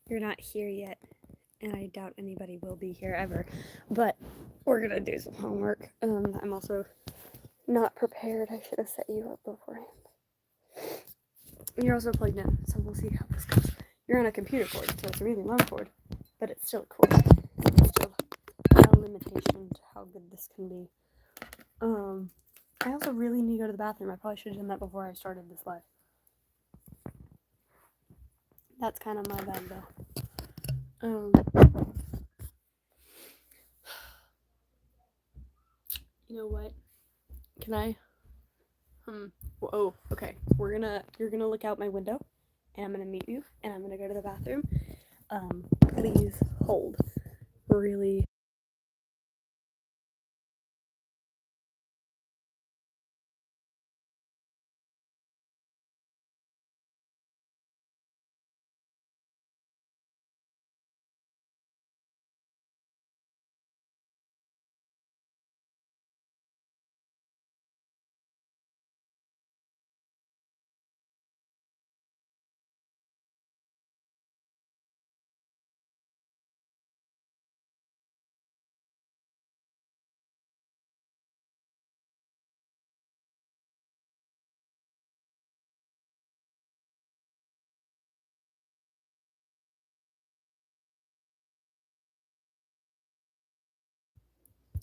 You're not here yet, and I doubt anybody will be here ever, but we're gonna do some homework. I'm also not prepared. I should have set you up beforehand. You're also plugged in, so we'll see how this goes. You're on a computer cord, so it's a really long cord, but it's still a cord. It's still a limitation to how good this can be. I also really need to go to the bathroom. I probably should have done that before I started this live. That's kind of my bad, though. You know what? Can I? Oh, okay. You're gonna look out my window, and I'm gonna meet you, and I'm gonna go to the bathroom. Please hold. Really.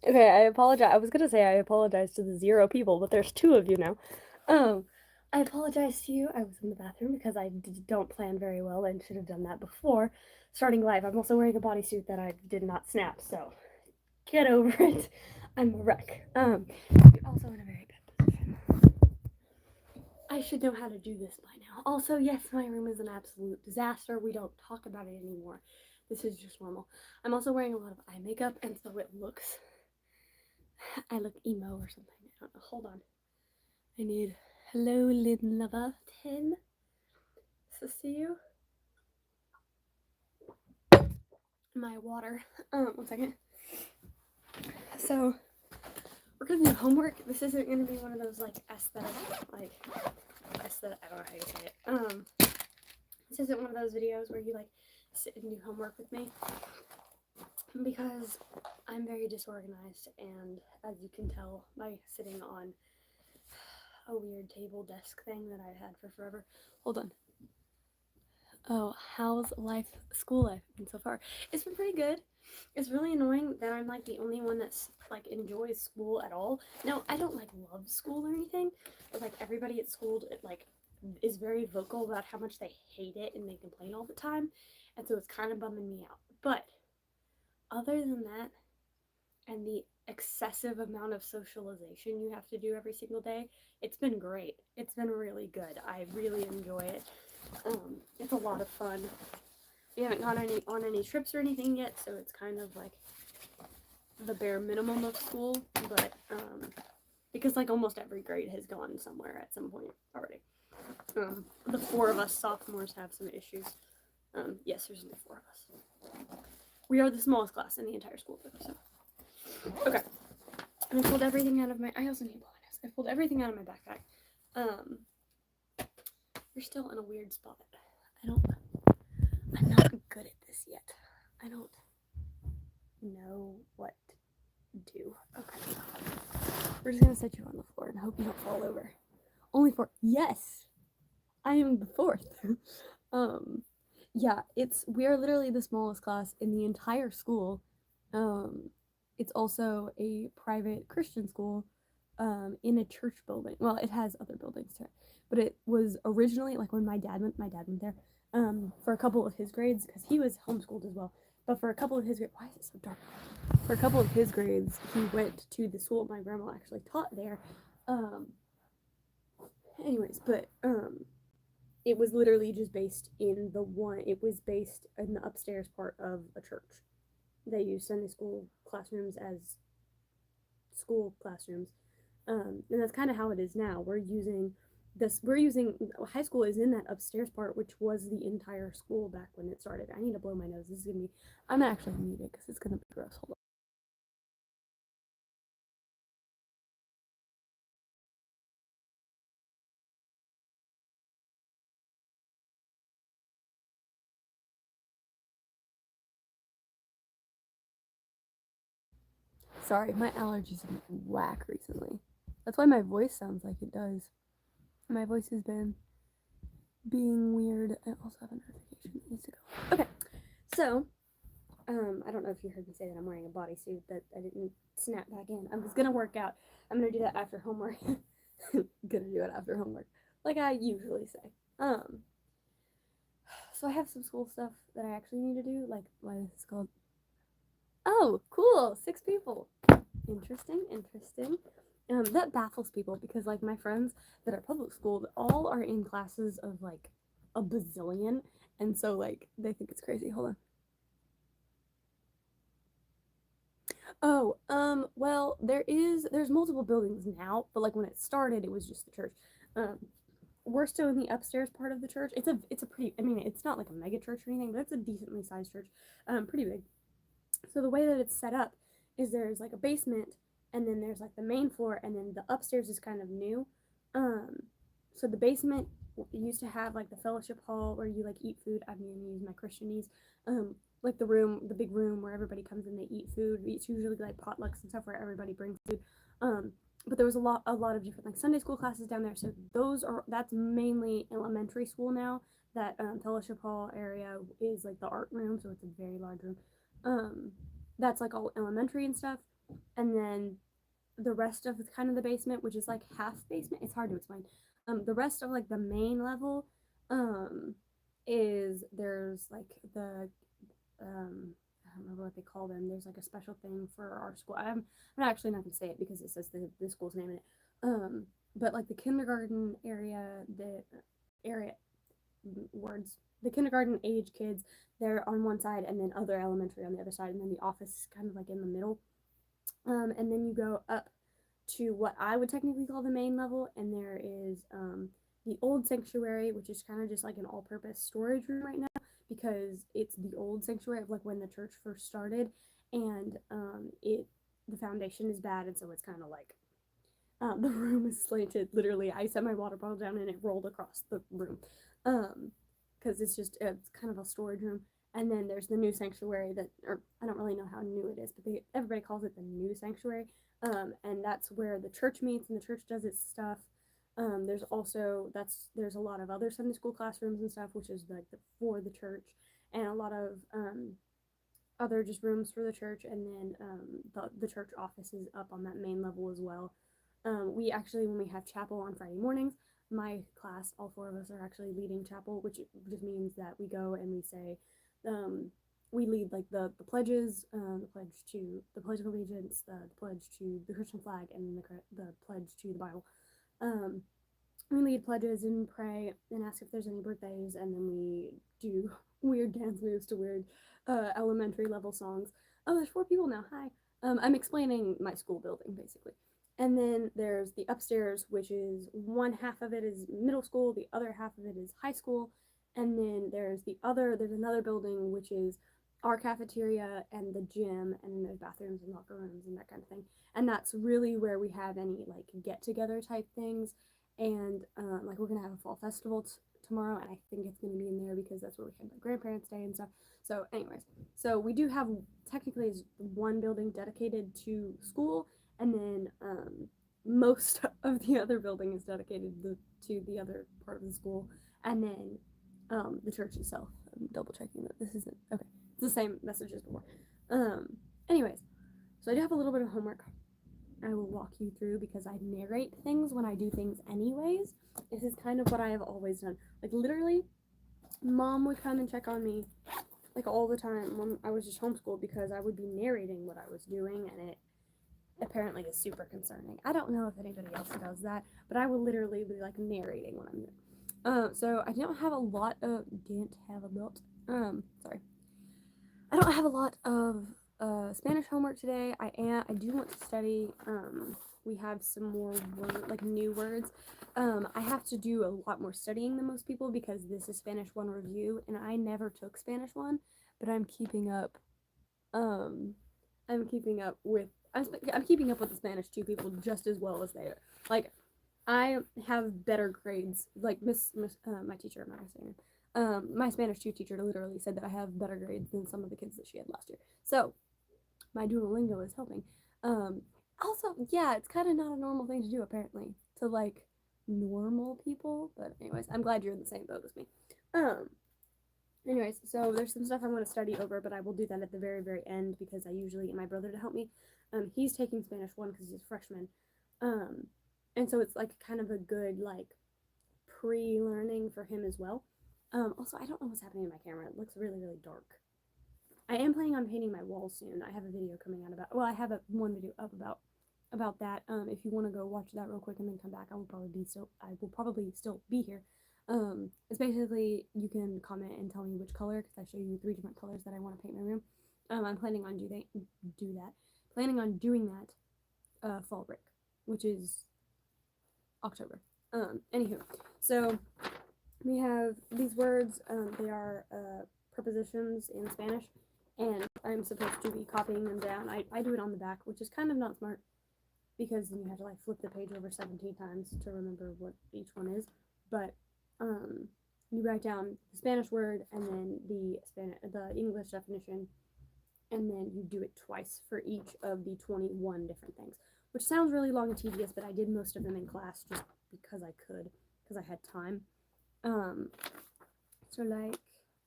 Okay, I apologize. I was gonna say I apologize to the 0 people, but there's 2 of you now. I apologize to you. I was in the bathroom because I don't plan very well and should have done that before starting live. I'm also wearing a bodysuit that I did not snap, so get over it. I'm a wreck. You're also in a very bad position. I should know how to do this by now. Also, yes, my room is an absolute disaster. We don't talk about it anymore. This is just normal. I'm also wearing a lot of eye makeup, and so it looks I look emo or something. I don't know. Hold on. I need hello Lynn Lover 10. So see you. My water. 1 second. So we're gonna do homework. This isn't gonna be one of those like aesthetic I don't know how you say it. This isn't one of those videos where you like sit and do homework with me. Because I'm very disorganized, and as you can tell by sitting on a weird table desk thing that I've had for forever. Hold on. Oh, how's school life been so far? It's been pretty good. It's really annoying that I'm like the only one that's like enjoys school at all. Now, I don't like love school or anything, but like everybody at school like is very vocal about how much they hate it and they complain all the time, and so it's kind of bumming me out. But other than that, and the excessive amount of socialization you have to do every single day, it's been great. It's been really good. I really enjoy it. It's a lot of fun. We haven't gone on any trips or anything yet, so it's kind of like the bare minimum of school, but because like almost every grade has gone somewhere at some point already. The 4 of us sophomores have some issues. Yes, there's only 4 of us. We are the smallest class in the entire school, though, so. Okay. And I pulled everything out of my. I also need blindness. I pulled everything out of my backpack. You're still in a weird spot. I'm not good at this yet. I don't know what to do. Okay. We're just gonna set you on the floor and hope you don't fall over. Only 4. Yes! I am the 4th. Yeah, we are literally the smallest class in the entire school. It's also a private Christian school in a church building. Well, it has other buildings too, but it was originally like when my dad went there for a couple of his grades because he was homeschooled as well. But for a couple of his grades, why is it so dark? For a couple of his grades, he went to the school my grandma actually taught there. Anyways, but it was literally just based in it was based in the upstairs part of a church. They use Sunday school classrooms as school classrooms. And that's kind of how it is now. We're using high school is in that upstairs part, which was the entire school back when it started. I need to blow my nose. This is gonna be, I'm actually muted because it's gonna be gross. Hold on. Sorry, my allergies have been whack recently. That's why my voice sounds like it does. My voice has been being weird. I also have a notification that needs to go. Okay, so I don't know if you heard me say that I'm wearing a bodysuit that I didn't snap back in. I was gonna work out. I'm gonna do that after homework. Gonna do it after homework, like I usually say. So I have some school stuff that I actually need to do, like what is it called? Oh, cool, 6 people. Interesting, interesting. That baffles people because like my friends that are public schooled all are in classes of like a bazillion, and so like they think it's crazy. Hold on. Oh, well, there's multiple buildings now, but like when it started, it was just the church. Um, we're still in the upstairs part of the church. It's a pretty. I mean, it's not like a mega church or anything, but it's a decently sized church. Pretty big. So the way that it's set up is there's like a basement, and then there's like the main floor, and then the upstairs is kind of new. Um, so the basement used to have like the fellowship hall where you like eat food. I'm gonna use my Christianese. Like the big room where everybody comes and they eat food. It's usually like potlucks and stuff where everybody brings food. Um, but there was a lot of different like Sunday school classes down there. So that's mainly elementary school now. That fellowship hall area is like the art room, so it's a very large room. Um, that's like all elementary and stuff. And then the rest of kind of the basement, which is like half basement, it's hard to explain. The rest of like the main level, um, is there's like the I don't remember what they call them. There's like a special thing for our school. I'm actually not gonna say it because it says the school's name in it. But like the kindergarten area, the area words, the kindergarten age kids, they're on one side, and then other elementary on the other side, and then the office is kind of like in the middle. And then you go up to what I would technically call the main level, and there is the old sanctuary, which is kind of just like an all-purpose storage room right now because it's the old sanctuary of like when the church first started, and the foundation is bad, and so it's kind of like the room is slanted. Literally, I set my water bottle down and it rolled across the room, because it's kind of a storage room. And then there's the new sanctuary or I don't really know how new it is, but everybody calls it the new sanctuary. And that's where the church meets and the church does its stuff. There's a lot of other Sunday school classrooms and stuff, which is like for the church, and a lot of other just rooms for the church, and then the church office is up on that main level as well. We actually, when we have chapel on Friday mornings, my class, all 4 of us are actually leading chapel, which just means that we go and we say, we lead like the pledges, the pledge of allegiance, the pledge to the Christian flag, and the pledge to the Bible. We lead pledges and pray and ask if there's any birthdays, and then we do weird dance moves to weird elementary level songs. Oh, there's 4 people now. Hi. I'm explaining my school building basically. And then there's the upstairs, which is one half of it is middle school, the other half of it is high school, and then there's another building which is our cafeteria and the gym, and then there's bathrooms and locker rooms and that kind of thing. And that's really where we have any like get together type things. And like we're gonna have a fall festival tomorrow, and I think it's gonna be in there because that's where we had my grandparents' day and stuff. So, anyways, so we do have technically one building dedicated to school, and then most of the other building is dedicated to the other part of the school, and then the church itself. I'm double checking that this isn't okay. It's the same message as before. Anyways, so I do have a little bit of homework I will walk you through because I narrate things when I do things anyways. This is kind of what I have always done. Like literally, Mom would come and check on me like all the time when I was just homeschooled because I would be narrating what I was doing, and it apparently is super concerning. I don't know if anybody else does that, but I will literally be like narrating what I'm doing. So I don't have a lot of sorry. I don't have a lot of Spanish homework today. I do want to study. We have some more new words. I have to do a lot more studying than most people because this is Spanish 1 review, and I never took Spanish 1, but I'm keeping up. I'm keeping up with the Spanish 2 people just as well as they are. Like, I have better grades. Like my teacher, I'm not gonna say her name. My Spanish 2 teacher literally said that I have better grades than some of the kids that she had last year. So my Duolingo is helping. Also, yeah, it's kind of not a normal thing to do apparently to like normal people. But anyways, I'm glad you're in the same boat as me. Um, anyways, so there's some stuff I want to study over, but I will do that at the very, very end because I usually get my brother to help me. He's taking Spanish 1 because he's a freshman. Um, and so it's like kind of a good like pre-learning for him as well. Also, I don't know what's happening in my camera. It looks really, really dark. I am planning on painting my walls soon. I have a video coming out about. Well, I have one video up about that. If you want to go watch that real quick and then come back, I will probably still be here. It's basically you can comment and tell me which color because I show you 3 different colors that I want to paint my room. I'm planning on do that. Planning on doing that fall break, which is October. Anywho, so we have these words. They are prepositions in Spanish, and I'm supposed to be copying them down. I do it on the back, which is kind of not smart because then you have to like flip the page over 17 times to remember what each one is. But you write down the Spanish word and then the English definition, and then you do it twice for each of the 21 different things, which sounds really long and tedious, but I did most of them in class just because I could, because I had time. So like,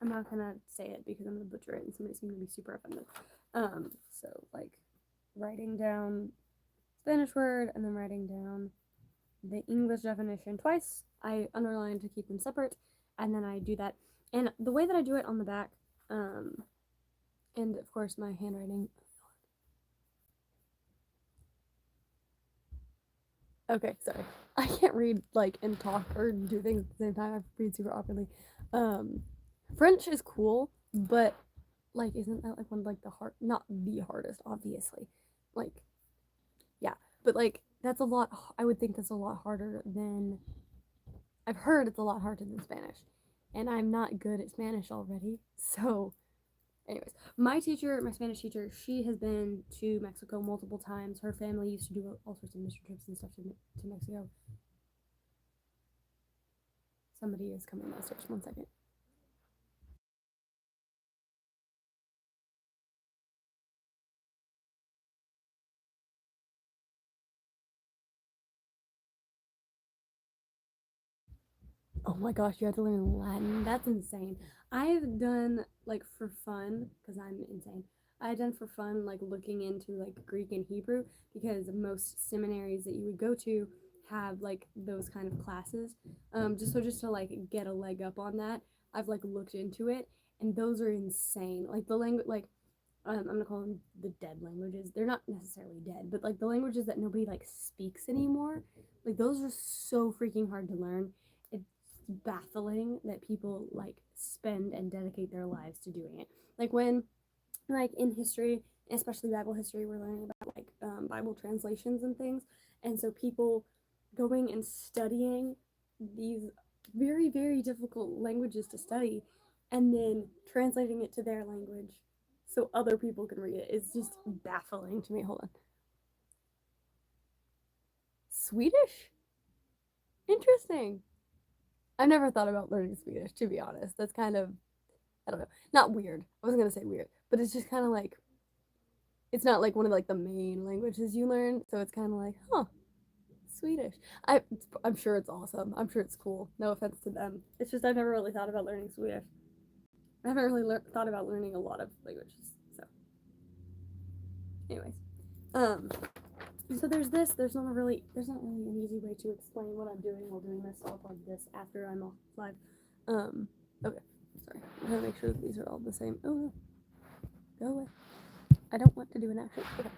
I'm not gonna say it because I'm gonna butcher it and somebody's gonna be super offended. So like, writing down Spanish word and then writing down the English definition twice. I underline to keep them separate, and then I do that. And the way that I do it on the back, and of course my handwriting. Okay, sorry. I can't read like and talk or do things at the same time. I read super awkwardly. Um, French is cool, but like, isn't that like one of like the hard, not the hardest, obviously. Like, yeah, but like that's a lot. I would think that's a lot harder than I've heard. It's a lot harder than Spanish, and I'm not good at Spanish already. So, anyways, my teacher, my Spanish teacher, she has been to Mexico multiple times. Her family used to do all sorts of mission trips and stuff to Mexico. Somebody is coming downstairs. 1 second. Oh my gosh, you have to learn Latin. That's insane. I've done like for fun because I'm insane. I've done for fun like looking into like Greek and Hebrew because most seminaries that you would go to have like those kind of classes. Just to like get a leg up on that, I've like looked into it and those are insane. Like the language, like I'm gonna call them the dead languages. They're not necessarily dead, but like the languages that nobody like speaks anymore. Like those are so freaking hard to learn. It's baffling that people like spend and dedicate their lives to doing it. Like when, like in history, especially Bible history, we're learning about like Bible translations and things, and so people going and studying these very very difficult languages to study, and then translating it to their language so other people can read it is just baffling to me. Hold on. Swedish? Interesting. I never thought about learning Swedish, to be honest. That's kind of, I don't know, not weird. I wasn't gonna say weird, but it's just kind of like it's not like one of like the main languages you learn, so it's kind of like, huh, Swedish. I'm sure it's awesome. I'm sure it's cool. No offense to them. It's just I've never really thought about learning Swedish. I haven't really thought about learning a lot of languages. So, anyways, um, so there's this. There's not really an easy way to explain what I'm doing while doing this. So I'll plug this after I'm off live. Okay, sorry. I'm gonna make sure that these are all the same. Oh no, go away. I don't want to do an action. Okay.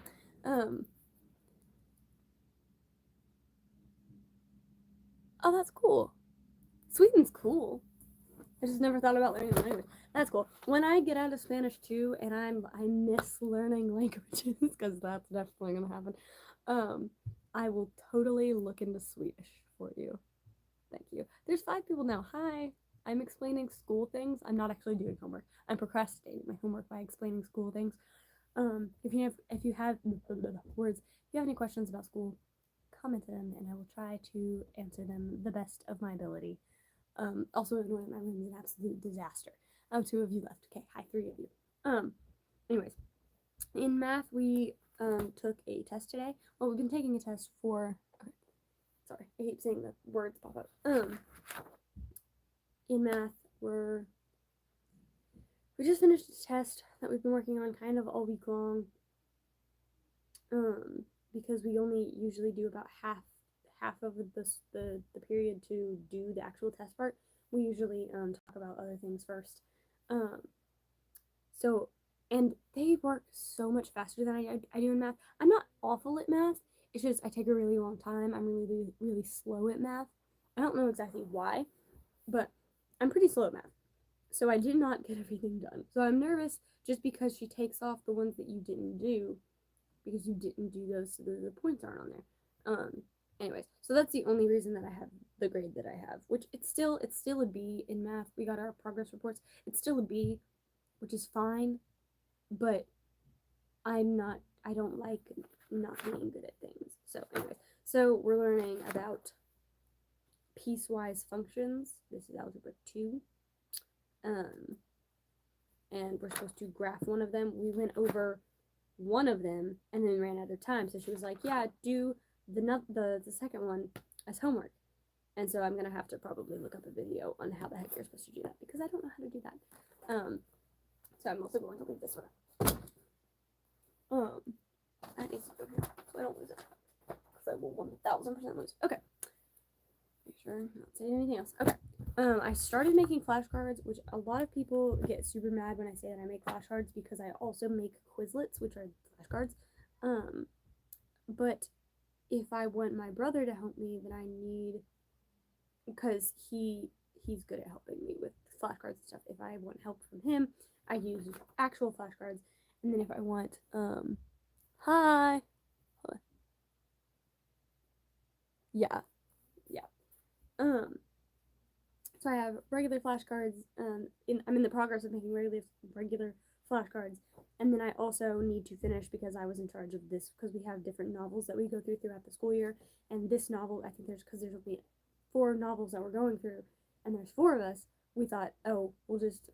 Oh, that's cool. Sweden's cool. I just never thought about learning the language. That's cool. When I get out of Spanish too, and I miss learning languages because that's definitely gonna happen. I will totally look into Swedish for you. Thank you. There's 5 people now. Hi. I'm explaining school things. I'm not actually doing homework. I'm procrastinating my homework by explaining school things. If you have words, if you have any questions about school, comment them and I will try to answer them the best of my ability. Also, my room is an absolute disaster. Oh, 2 of you left. Okay, hi, 3 of you. Anyways, in math, we took a test today. Well, we've been taking a test for, okay, sorry, I keep saying the words pop up. In math, we just finished a test that we've been working on kind of all week long. Because we only usually do about half of the period to do the actual test part. We usually talk about other things first. So, and they work so much faster than I do in math. I'm not awful at math. It's just I take a really long time. I'm really, really slow at math. I don't know exactly why, but I'm pretty slow at math. So I did not get everything done. So I'm nervous just because she takes off the ones that you didn't do because you didn't do those, so the points aren't on there. Anyways, so that's the only reason that I have the grade that I have, which it's still a B in math. We got our progress reports. It's still a B, which is fine, but I don't like not being good at things. So anyways, so we're learning about piecewise functions. This is algebra 2. And we're supposed to graph one of them. We went over one of them and then ran out of time. So she was like, yeah, do the second one as homework. And so I'm gonna have to probably look up a video on how the heck you're supposed to do that because I don't know how to do that. So I'm also going to leave this one. That needs to go here so I don't lose it. Because I will 1000% lose. Okay. Make sure I'm not saying anything else. Okay. I started making flashcards, which a lot of people get super mad when I say that I make flashcards because I also make Quizlets, which are flashcards. But if I want my brother to help me, then I need, because he's good at helping me with flashcards and stuff. If I want help from him, I use actual flashcards. And then if I want, hi. Yeah. So I have regular flashcards. I'm in the progress of making regular flashcards, and then I also need to finish because I was in charge of this because we have different novels that we go through throughout the school year, and this novel I think there's only 4 novels that we're going through, and there's 4 of us. We thought, oh,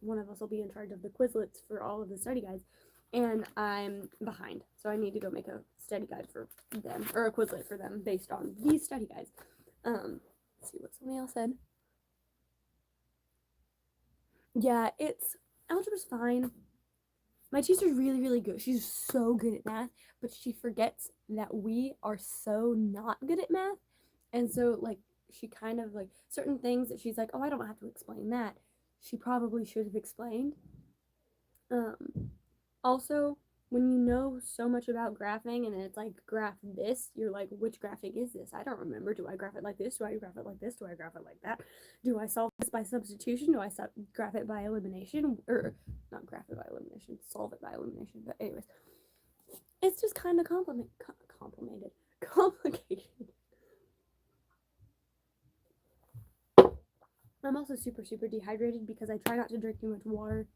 one of us will be in charge of the Quizlets for all of the study guides, and I'm behind, so I need to go make a study guide for them or a Quizlet for them based on these study guides. Let's see what somebody else said. Yeah, algebra's fine. My teacher's really, really good. She's so good at math, but she forgets that we are so not good at math. And so, like, she kind of, like, certain things that she's like, oh, I don't have to explain that. She probably should have explained. Also, when you know so much about graphing and it's like, graph this, you're like, which graphing is this? I don't remember. Do I graph it like this? Do I graph it like this? Do I graph it like that? Do I solve this by substitution? Do I graph it by elimination? Or, not graph it by elimination, solve it by elimination. But anyways, it's just kind of complicated. I'm also super, super dehydrated because I try not to drink too much water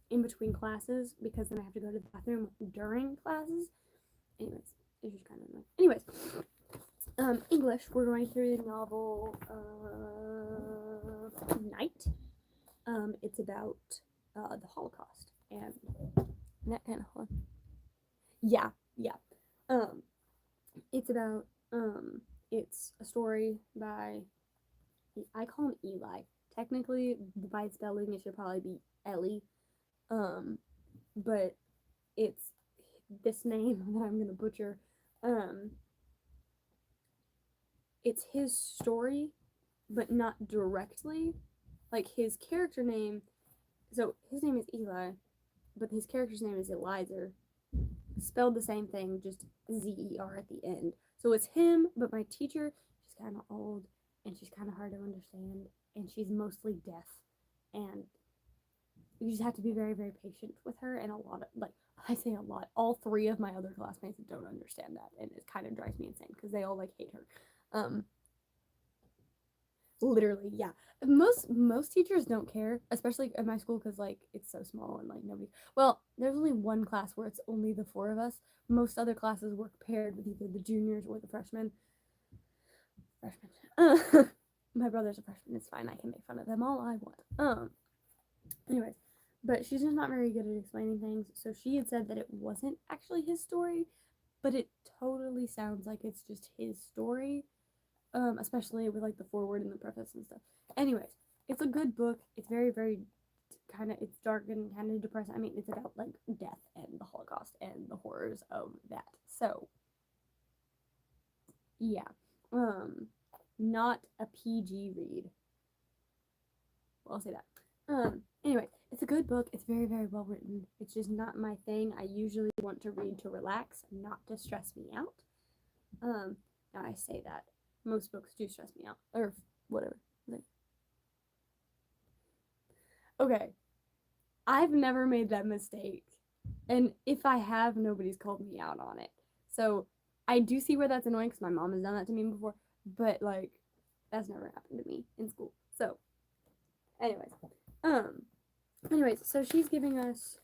in between classes because then I have to go to the bathroom during classes. Anyways, it's just kind of annoying. Anyways, English, we're going through the novel Night. It's about the Holocaust and that kind of hold on. Yeah. It's about it's a story by, I call him Eli. Technically, by spelling, it should probably be Ellie. But it's this name that I'm gonna butcher. It's his story, but not directly. Like his character name, so his name is Eli, but his character's name is Elizer. Spelled the same thing, just Z-E-R at the end. So it's him, but my teacher, she's kind of old, and she's kind of hard to understand, and she's mostly deaf, and you just have to be very, very patient with her, and a lot of, like, I say a lot, all 3 of my other classmates don't understand that, and it kind of drives me insane, because they all, like, hate her. Literally, yeah. Most teachers don't care, especially at my school, because, like, it's so small, and, like, nobody, well, there's only one class where it's only the 4 of us. Most other classes work paired with either the juniors or the freshmen. My brother's a freshman, it's fine, I can make fun of them all I want. Anyways, but she's just not very good at explaining things, so she had said that it wasn't actually his story, but it totally sounds like it's just his story, especially with like the foreword and the preface and stuff. Anyways, it's a good book. It's very, very kind of, it's dark and kind of depressing. I mean, it's about like death and the Holocaust and the horrors of that. So, yeah. Not a PG read. Well, I'll say that. Anyway, it's a good book. It's very, very well written. It's just not my thing. I usually want to read to relax, not to stress me out. Now I say that most books do stress me out, or whatever. Okay, I've never made that mistake, and if I have, nobody's called me out on it. So I do see where that's annoying because my mom has done that to me before, but like that's never happened to me in school. So, anyways, um, so she's giving us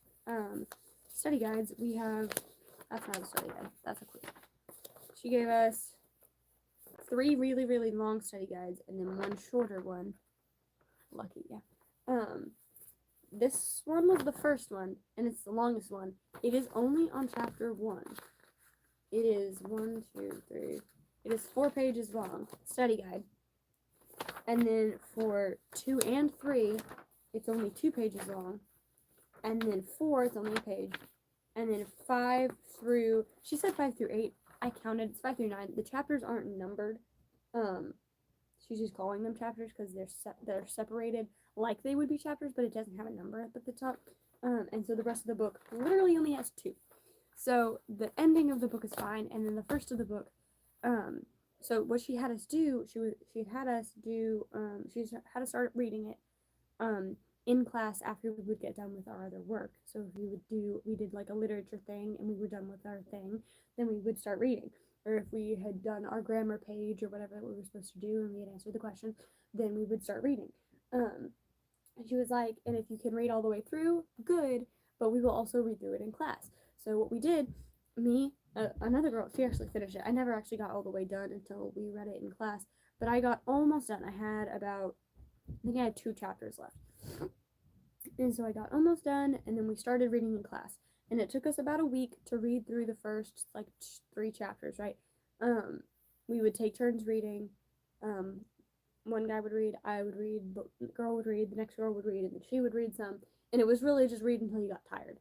study guides. We have that's not a study guide. That's a quiz. She gave us 3 really, really long study guides and then 1 shorter one. Lucky, yeah. This one was the first one, and it's the longest one. It is only on chapter 1. It is 1, 2, 3. It is 4 pages long, study guide. And then for 2 and 3, it's only 2 pages long. And then 4, it's only a page. And then 5 through, she said 5 through 8. I counted, it's 5 through 9. The chapters aren't numbered. She's just calling them chapters because they're separated like they would be chapters, but it doesn't have a number up at the top. And so the rest of the book literally only has 2. So the ending of the book is fine, and then the first of the book, so what she had us do, she had us start reading it, in class after we would get done with our other work. So if we did like a literature thing and we were done with our thing, then we would start reading. Or if we had done our grammar page or whatever we were supposed to do and we had answered the question, then we would start reading. And she was like, and if you can read all the way through, good, but we will also read through it in class. So what we did, another girl, she actually finished it. I never actually got all the way done until we read it in class, but I got almost done. I think I had 2 chapters left. And so I got almost done, and then we started reading in class. And it took us about a week to read through the first, 3 chapters, right? We would take turns reading. One guy would read, I would read, the girl would read, the next girl would read, and then she would read some. And it was really just read until you got tired.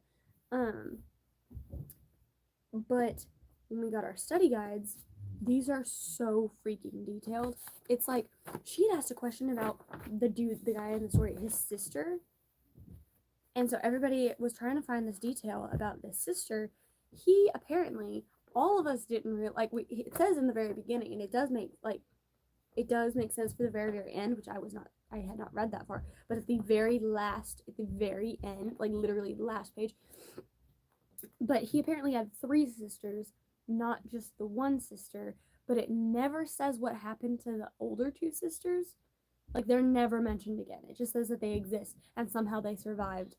But when we got our study guides, these are so freaking detailed. It's like, she had asked a question about the guy in the story, his sister. And so everybody was trying to find this detail about this sister. He apparently, all of us didn't really, it says in the very beginning, and it does make sense for the very, very end, which I had not read that far. But at the very end, like literally the last page, but he apparently had 3 sisters, not just the one sister, but it never says what happened to the older 2 sisters. Like, they're never mentioned again. It just says that they exist, and somehow they survived,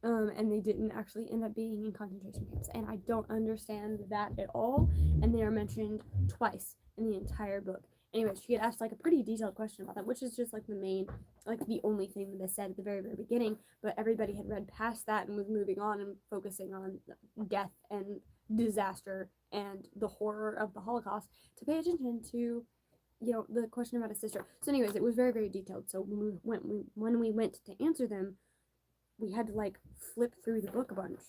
and they didn't actually end up being in concentration camps. And I don't understand that at all, and they are mentioned twice in the entire book. Anyways, she had asked, a pretty detailed question about that, which is just, the only thing that they said at the very, very beginning, but everybody had read past that and was moving on and focusing on death and disaster and the horror of the Holocaust to pay attention to the question about his sister. So anyways, it was very, very detailed. So when we went to answer them, we had to flip through the book a bunch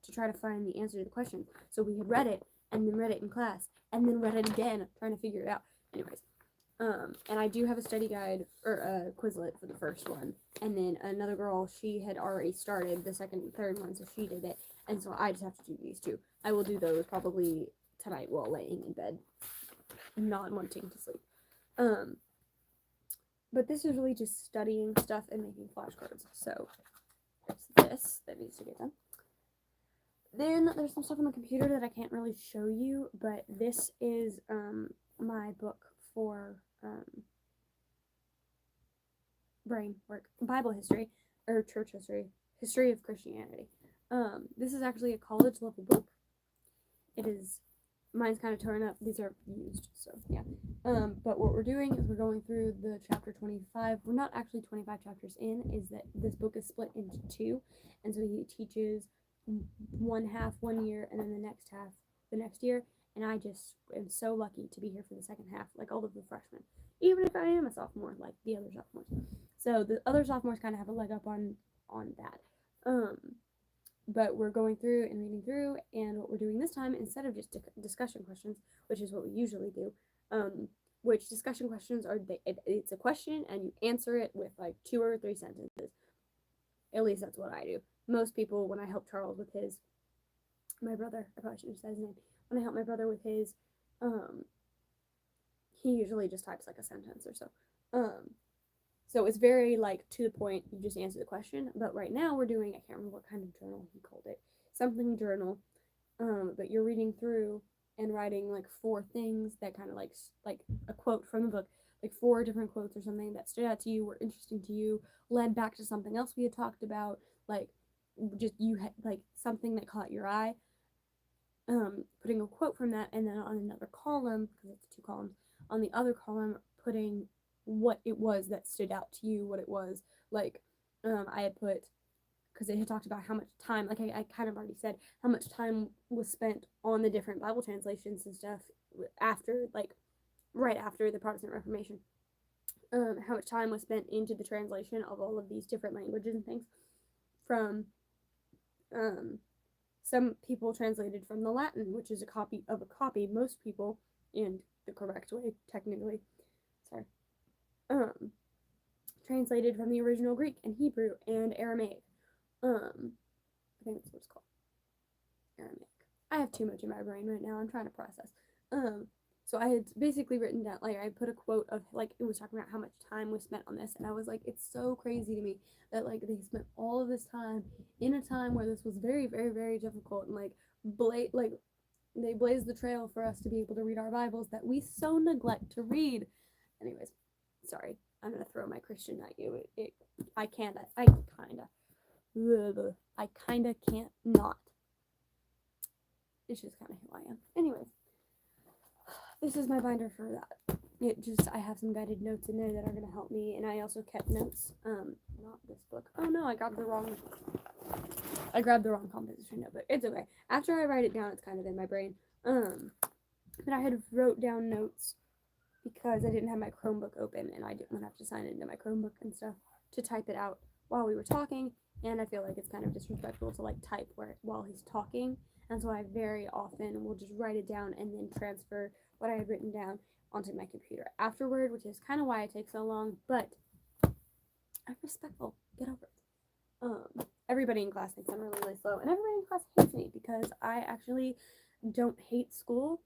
to try to find the answer to the question. So we had read it and then read it in class and then read it again trying to figure it out. Anyways, and I do have a study guide or a Quizlet for the first one, and then another girl, she had already started the second and third one, so she did it, and so I just have to do these 2. I will do those probably tonight while laying in bed, not wanting to sleep. But this is really just studying stuff and making flashcards. So there's this that needs to get done. Then there's some stuff on the computer that I can't really show you, but this is my book for brain work, Bible history, or church history of Christianity. This is actually a college level book. It is. Mine's kind of torn up. These are used, so yeah. But what we're doing is we're going through the chapter 25. We're not actually 25 chapters in, is that this book is split into 2. And so he teaches one half 1 year and then the next half the next year. and I just am so lucky to be here for the second half, like all of the freshmen, even if I am a sophomore, like the other sophomores. So the other sophomores kind of have a leg up on that. But we're going through and reading through, and what we're doing this time, instead of just discussion questions, which is what we usually do, which discussion questions are, it's a question and you answer it with like 2 or 3 sentences. At least that's what I do. Most people, when I help Charles with my brother, I probably shouldn't have said his name, when I help my brother with his, he usually just types like a sentence or so. So it's very like to the point, you just answer the question. But right now we're doing, I can't remember what kind of journal he called it, something journal. But you're reading through and writing like 4 things that kind of like a quote from the book, like 4 different quotes or something that stood out to you, were interesting to you, led back to something else we had talked about, like just you had like something that caught your eye. Putting a quote from that, and then on another column, because it's 2 columns, on the other column putting what it was that stood out to you, what it was like. I had put, because it had talked about how much time, like I kind of already said, how much time was spent on the different Bible translations and stuff after, like, right after the Protestant Reformation. How much time was spent into the translation of all of these different languages and things. From, some people translated from the Latin, which is a copy of a copy. Most people, in the correct way, technically, sorry, translated from the original Greek and Hebrew and Aramaic. I think that's what it's called. Aramaic. I have too much in my brain right now. I'm trying to process. So I had basically written down, like, I put a quote of, like, it was talking about how much time was spent on this, and I was like, it's so crazy to me that, like, they spent all of this time in a time where this was very, very, very difficult, and, like, they blazed the trail for us to be able to read our Bibles that we so neglect to read. Anyways, sorry, I'm gonna throw my Christian at you. I kinda can't not. It's just kind of who I am. Anyways, this is my binder for that. I have some guided notes in there that are going to help me, and I also kept notes. Not this book. Oh no, I grabbed the wrong composition notebook. It's okay. After I write it down, it's kind of in my brain. But I had wrote down notes because I didn't have my Chromebook open, and I didn't have to sign into my Chromebook and stuff to type it out while we were talking, and I feel like it's kind of disrespectful to, like, type while he's talking, and so I very often will just write it down and then transfer what I had written down onto my computer afterward, which is kind of why it takes so long, but I'm respectful. Get over it. Everybody in class thinks I'm really, really slow, and everybody in class hates me because I actually don't hate school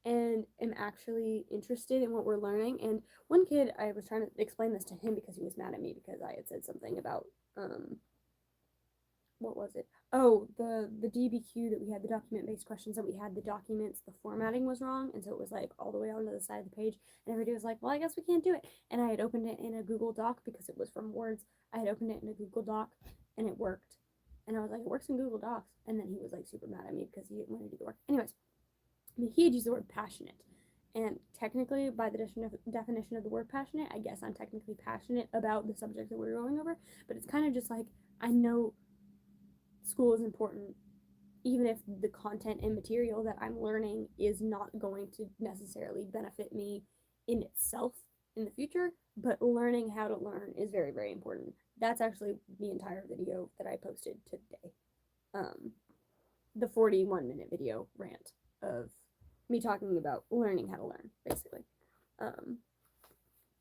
and am actually interested in what we're learning. And one kid, I was trying to explain this to him because he was mad at me because I had said something about, what was it? Oh, the DBQ that we had, the document-based questions that we had, the documents, the formatting was wrong, and so it was like all the way onto the side of the page, and everybody was like, well, I guess we can't do it. And I had opened it in a Google Doc because it was from Words. I had opened it in a Google Doc, and it worked. And I was like, it works in Google Docs. And then he was like super mad at me because he didn't want to do the work. Anyways, I mean, he had used the word passionate. And technically, by the definition of the word passionate, I guess I'm technically passionate about the subject that we're going over. But it's kind of just like, I know school is important, even if the content and material that I'm learning is not going to necessarily benefit me in itself in the future, but learning how to learn is very, very important. That's actually the entire video that I posted today. The 41-minute video rant of me talking about learning how to learn, basically.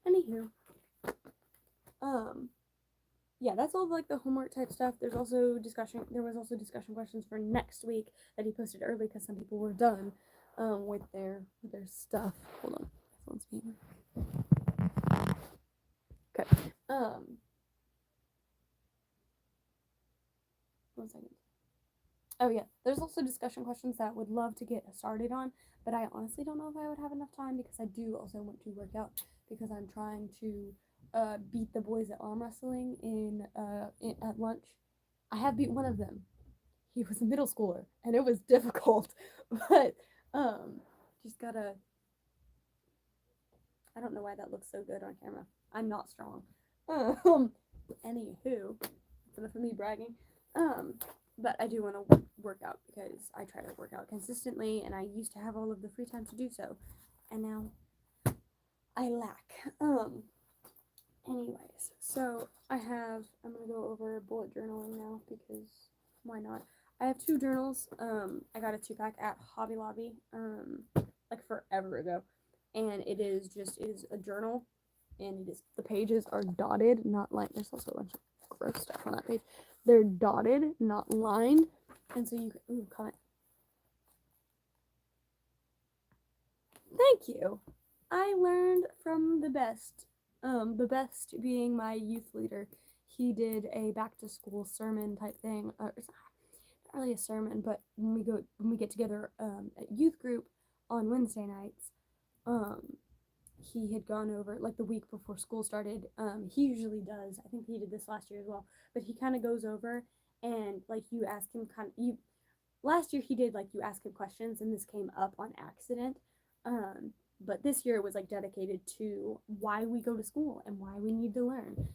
Anywho, yeah, that's all like the homework type stuff. There was also discussion questions for next week that he posted early because some people were done with their stuff. Hold on, my phone's being. Okay. 1 second. Oh yeah, there's also discussion questions that I would love to get started on, but I honestly don't know if I would have enough time because I do also want to work out because I'm trying to beat the boys at arm wrestling at lunch. I have beat one of them. He was a middle schooler, and it was difficult, but just gotta. I don't know why that looks so good on camera. I'm not strong. Anywho, that's enough of me bragging. but I do want to work out because I try to work out consistently, and I used to have all of the free time to do so, and now I lack. Anyways, so I'm gonna go over bullet journaling now because why not? I have 2 journals. I got a 2-pack at Hobby Lobby, like forever ago, and it is a journal, and the pages are dotted, not lined. There's also a bunch of gross stuff on that page. They're dotted, not lined, and so you can comment. Thank you. I learned from the best. The best being my youth leader. He did a back to school sermon type thing. It's not really a sermon, but when we get together at youth group on Wednesday nights, he had gone over like the week before school started. He usually does. I think he did this last year as well. But he kind of goes over and like you ask him last year he did like you ask him questions, and this came up on accident. But this year it was like dedicated to why we go to school and why we need to learn.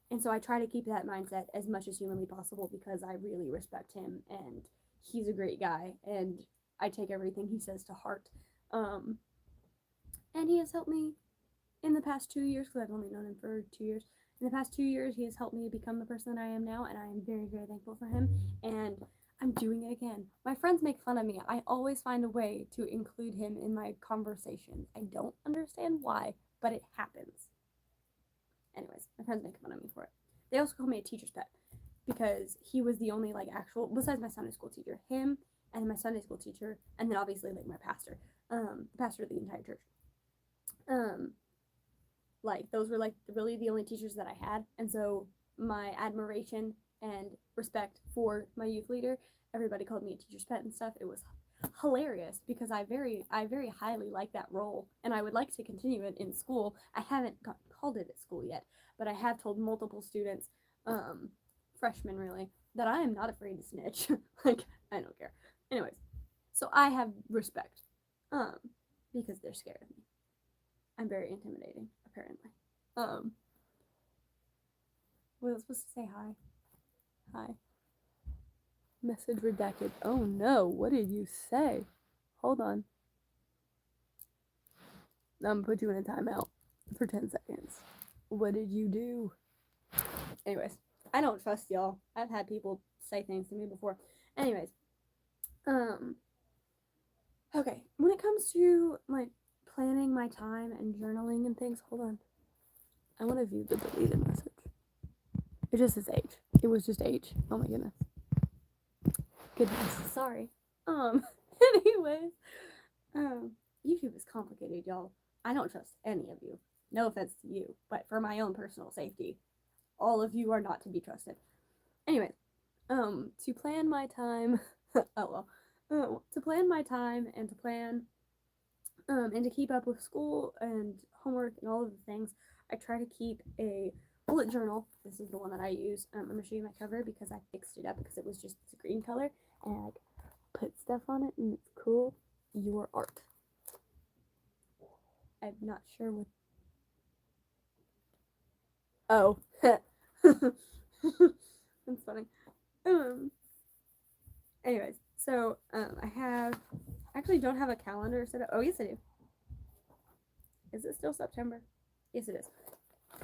And so I try to keep that mindset as much as humanly possible because I really respect him and he's a great guy and I take everything he says to heart. And he has helped me in the past 2 years because I've only known him for 2 years. In the past 2 years, he has helped me become the person that I am now, and I am very, very thankful for him. And I'm doing it again. My friends make fun of me. I always find a way to include him in my conversations. I don't understand why, but it happens. Anyways, my friends make fun of me for it. They also call me a teacher's pet because he was the only like actual, besides my Sunday school teacher, him and my Sunday school teacher, and then obviously like my pastor, the pastor of the entire church. Like those were like really the only teachers that I had, and so my admiration and respect for my youth leader, everybody called me a teacher's pet and stuff. It was hilarious because I very highly like that role, and I would like to continue it in school. I haven't called it at school yet, but I have told multiple students, freshmen really, that I am not afraid to snitch. Like I don't care. Anyways, so I have respect, because they're scared of me. I'm very intimidating, apparently. Was I supposed to say hi? Hi. Message redacted. Oh no, what did you say? Hold on. I'm gonna put you in a timeout for 10 seconds. What did you do? Anyways, I don't trust y'all. I've had people say things to me before. Anyways, okay, when it comes to like planning my time and journaling and things, hold on. I want to view the deleted message. It just says H. It was just H. Oh my goodness. Goodness. Sorry. Anyways. YouTube is complicated, y'all. I don't trust any of you. No offense to you, but for my own personal safety, all of you are not to be trusted. Anyways, to plan my time, to plan my time and to plan, and to keep up with school and homework and all of the things, I try to keep a bullet journal. This is the one that I use. I'm gonna show you my cover because I fixed it up because it was just this green color, and I like put stuff on it, and it's cool. Your art. I'm not sure what. Oh, that's funny. Anyways, so I actually don't have a calendar set up. Oh yes, I do. Is it still September? Yes, it is.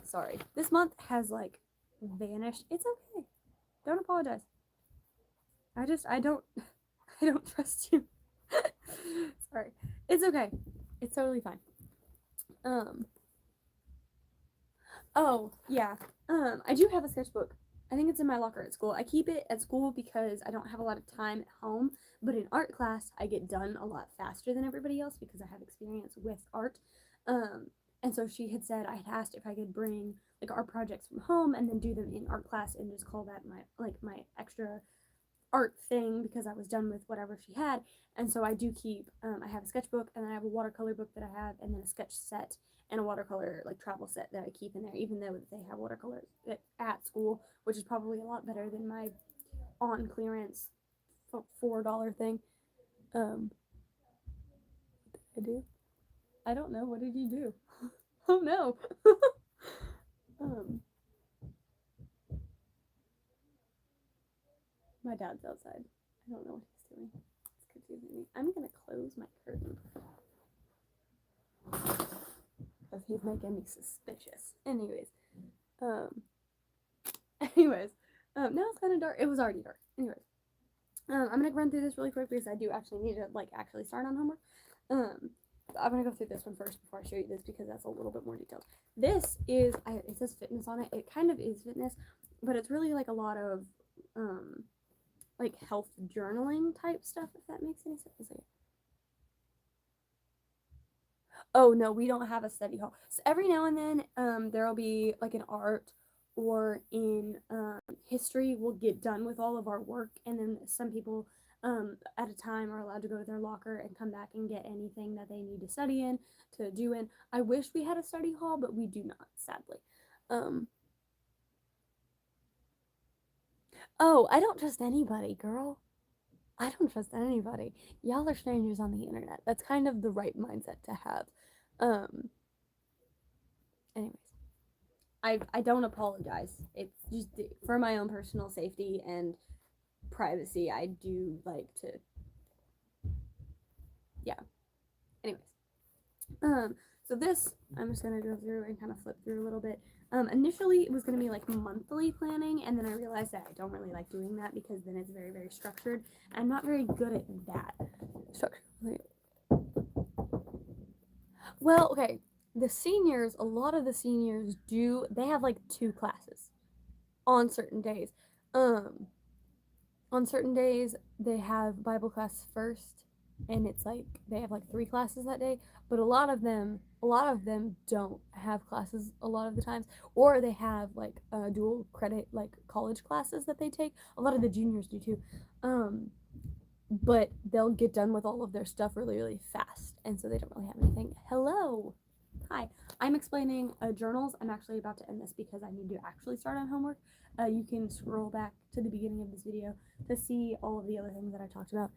Sorry, this month has like vanished. It's okay. Don't apologize. I don't trust you. Sorry. It's okay. It's totally fine. Oh, yeah. I do have a sketchbook. I think it's in my locker at school. I keep it at school because I don't have a lot of time at home, but in art class, I get done a lot faster than everybody else because I have experience with art. And so she had said, I had asked if I could bring like art projects from home and then do them in art class and just call that my extra art thing because I was done with whatever she had. And so I do keep, I have a sketchbook, and then I have a watercolor book that I have, and then a sketch set and a watercolor like travel set that I keep in there, even though they have watercolors at school, which is probably a lot better than my on clearance $4 thing. What did I do? I don't know. What did you do? Oh no. My dad's outside. I don't know what he's doing. It's confusing me. I'm gonna close my curtain. Because he's making me suspicious. Anyways. Now it's kind of dark. It was already dark. Anyways. I'm gonna run through this really quick because I do actually need to actually start on homework. I'm gonna go through this one first before I show you this because that's a little bit more detailed. This is it says fitness on it. It kind of is fitness, but it's really like a lot of health journaling type stuff, if that makes any sense. Oh no, we don't have a study hall. So every now and then there'll be like an art or in history we'll get done with all of our work, and then some people at a time are allowed to go to their locker and come back and get anything that they need to study in, to do in. I wish we had a study hall, but we do not, sadly. Oh, I don't trust anybody, girl. I don't trust anybody. Y'all are strangers on the internet. That's kind of the right mindset to have. Anyways, I don't apologize. It's just for my own personal safety and privacy. I do like to, yeah. Anyways, so this I'm just gonna go through and kind of flip through a little bit. Initially it was gonna be like monthly planning, and then I realized that I don't really like doing that because then it's very, very structured. I'm not very good at that. Well, okay. The seniors, a lot of the seniors they have like 2 classes on certain days. On certain days they have Bible class first, and it's like they have like 3 classes that day, but a lot of them don't have classes a lot of the times, or they have like dual credit like college classes that they take. A lot of the juniors do too. But they'll get done with all of their stuff really, really fast, and so they don't really have anything. Hello. Hi. I'm explaining journals. I'm actually about to end this because I need to actually start on homework. You can scroll back to the beginning of this video to see all of the other things that I talked about.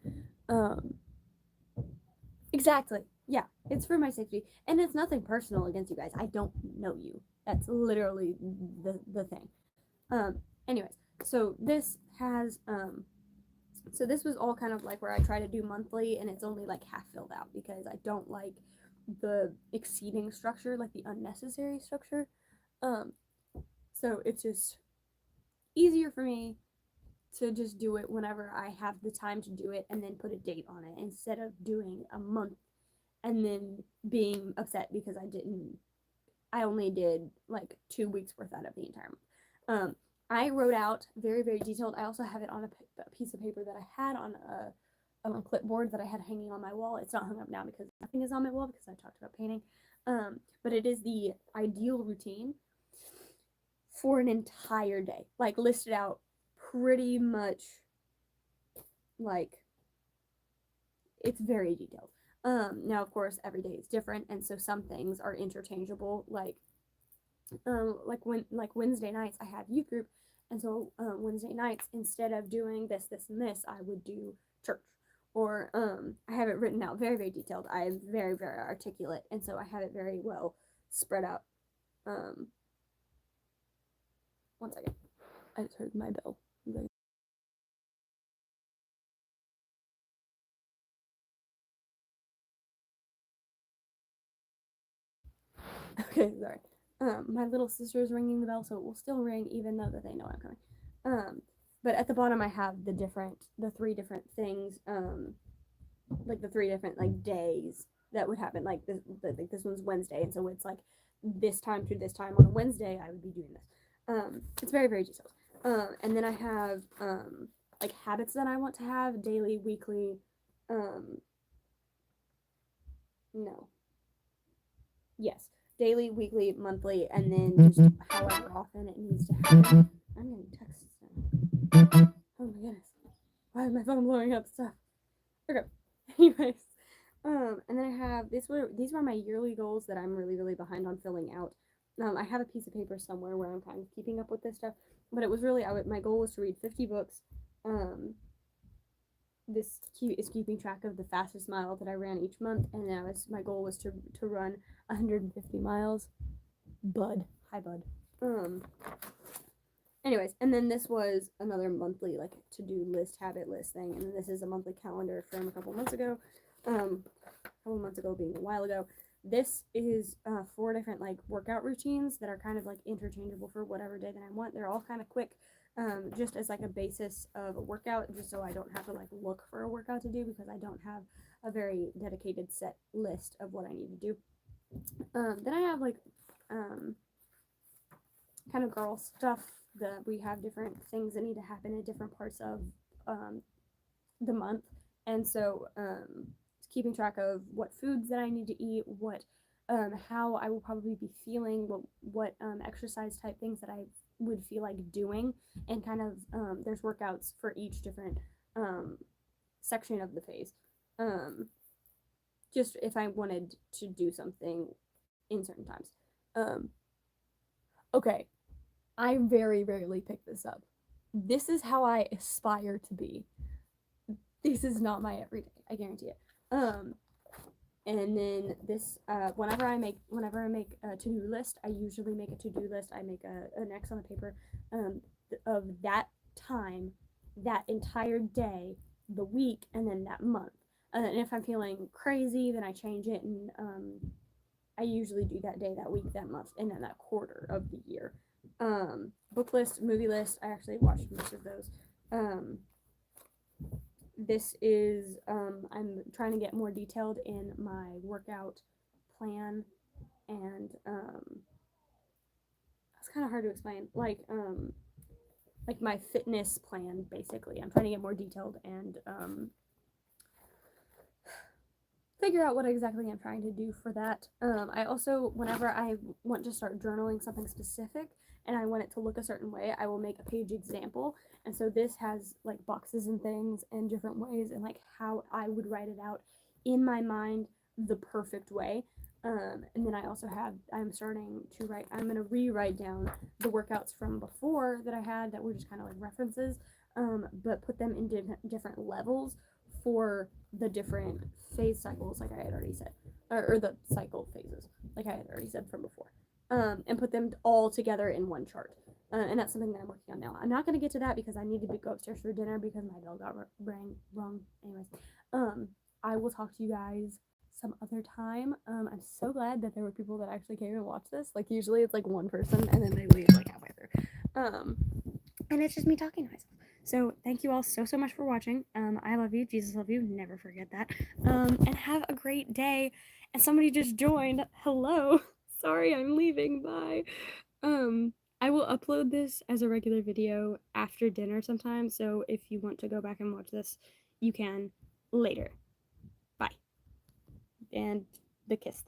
Exactly. Yeah, it's for my safety, and it's nothing personal against you guys. I don't know you. That's literally the thing. Anyways, so this has so this was all kind of like where I try to do monthly, and it's only like half filled out because I don't like the exceeding structure, like the unnecessary structure. So it's just easier for me to just do it whenever I have the time to do it and then put a date on it, instead of doing a month and then being upset because I only did like 2 weeks worth out of the entire month. I wrote out very, very detailed. I also have it on a piece of paper that I had on a clipboard that I had hanging on my wall. It's not hung up now because nothing is on my wall because I talked about painting. But it is the ideal routine for an entire day, like listed out pretty much, like it's very detailed. Now of course every day is different, and so some things are interchangeable, like Wednesday nights I have youth group, and so Wednesday nights, instead of doing this, and this, I would do church. Or I have it written out very, very detailed. I am very, very articulate, and so I have it very well spread out. One second. I just heard my bell. Okay, sorry. My little sister is ringing the bell, so it will still ring even though that they know I'm coming. But at the bottom I have the 3 different things, like the 3 different like days that would happen. Like this one's Wednesday, and so it's like this time to this time on a Wednesday I would be doing this. It's very, very detailed. And then I have like habits that I want to have daily, weekly, no. Yes. Daily, weekly, monthly, and then just however often it needs to happen. I'm getting texts now. Oh my goodness. Why is my phone blowing up stuff? Okay. Anyways. And then I have these were my yearly goals that I'm really, really behind on filling out. I have a piece of paper somewhere where I'm kind of keeping up with this stuff, but it was really my goal was to read 50 books. This is keeping track of the fastest mile that I ran each month, and my goal was to run 150 miles. Bud, hi bud. Anyways, and then this was another monthly like to-do list, habit list thing, and this is a monthly calendar from a couple months ago. A couple months ago being a while ago. This is 4 different like workout routines that are kind of like interchangeable for whatever day that I want. They're all kind of quick, just as like a basis of a workout, just so I don't have to like look for a workout to do because I don't have a very dedicated set list of what I need to do. Then I have like kind of girl stuff that we have different things that need to happen in different parts of the month, and so keeping track of what foods that I need to eat, what how I will probably be feeling, what exercise type things that I would feel like doing, and kind of there's workouts for each different section of the phase. Just if I wanted to do something in certain times. Okay, I very rarely pick this up. This is how I aspire to be. This is not my everyday, I guarantee it. And then this, whenever I make a to-do list, I usually make a to-do list. I make an X on the paper of that time, that entire day, the week, and then that month. And if I'm feeling crazy, then I change it, and I usually do that day, that week, that month, and then that quarter of the year. Book list, movie list, I actually watched most of those. This is, I'm trying to get more detailed in my workout plan, and it's kind of hard to explain, like my fitness plan, basically. I'm trying to get more detailed and figure out what exactly I'm trying to do for that. I also, whenever I want to start journaling something specific and I want it to look a certain way, I will make a page example. And so this has like boxes and things and different ways and like how I would write it out in my mind the perfect way. And then I also have, I'm going to rewrite down the workouts from before that I had that were just kind of like references, but put them in different levels for the different phase cycles, like I had already said, or the cycle phases, like I had already said from before, and put them all together in one chart. And that's something that I'm working on now. I'm not going to get to that because I need to go upstairs for dinner because my bell got rang wrong. Anyways, I will talk to you guys some other time. I'm so glad that there were people that actually came and watched this. Like usually it's like one person and then they leave like halfway through. And it's just me talking to myself. So thank you all so much for watching. I love you. Jesus love you. Never forget that. And have a great day. And somebody just joined. Hello. Sorry, I'm leaving. Bye. I will upload this as a regular video after dinner sometime. So if you want to go back and watch this, you can later. Bye. And the kiss thing.